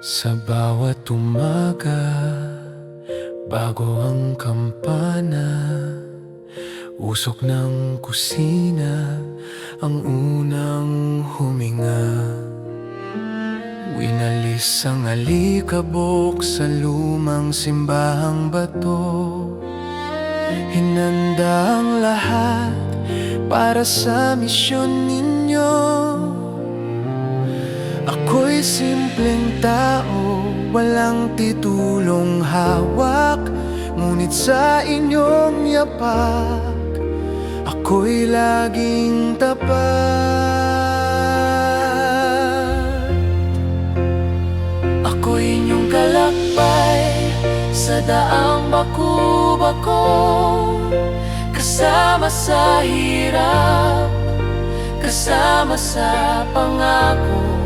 Sa bawat umaga, bago ang kampana, usok ng kusina ang unang huminga. Winalis ang alikabok sa lumang simbahang bato. Hinanda ang lahat para sa misyon ninyo. Ako'y simpleng tao, walang titulong hawak, ngunit sa inyong yapak, ako'y laging tapat. Ako'y inyong kalakbay sa daang baku-bako, kasama sa hirap, kasama sa pangako.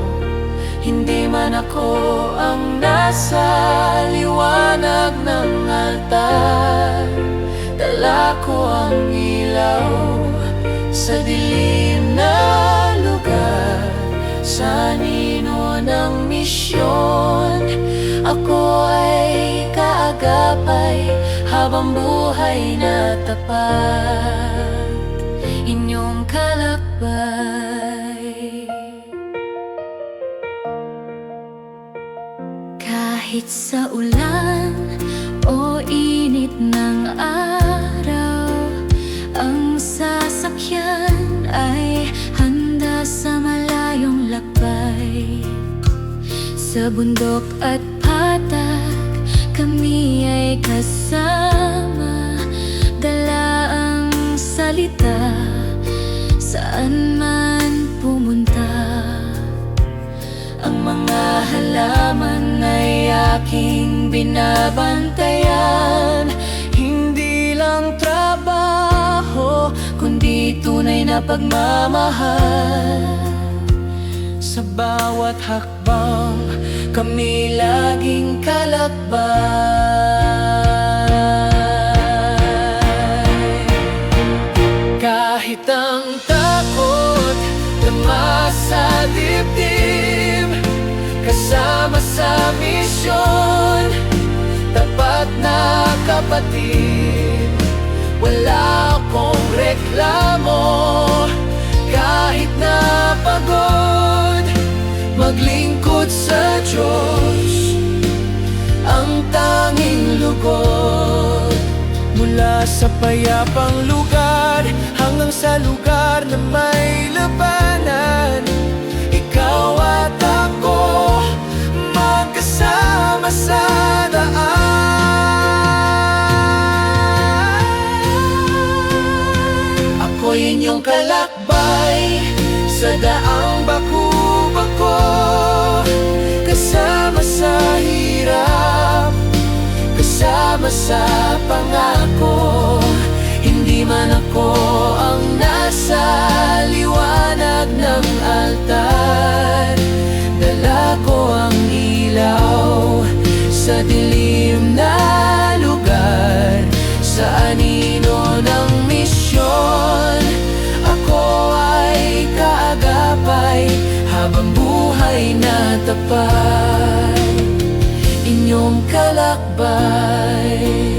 Hindi man ako ang nasa liwanag ng altar, dala ko ang ilaw sa dilim na lugar. Sa anino ng misyon, ako ay kaagapay habang buhay na tapat, inyong kalakbay. Kahit sa ulan o init ng araw, ang sasakyan ay handa sa malayong lakbay. Sa bundok at patag, kami ay kasama, dala ang salita saan man pumunta. Ang mga halaman ay aking binabantayan, hindi lang trabaho, kundi tunay na pagmamahal. Sa bawat hakbang, kami laging kalakbay. Kahit ang takot dama sa dibdib, kasama sa misyon, tapat na kapatid. Wala akong reklamo, kahit na pagod, maglingkod sa Diyos ang tanging lugod. Mula sa payapang lugar hanggang sa lugar na may labanan, ikaw at ako magkasama sa daan. Ako'y inyong kalakbay sa daang baku-bako, kasama sa hirap, kasama sa pangako. Hindi man ako ang nasa liwanag ng altar, dala ko ang ilaw sa dilim na lugar. Sa anino ng misyon, ako ay kaagapay habang buhay na tapat, inyong kalakbay.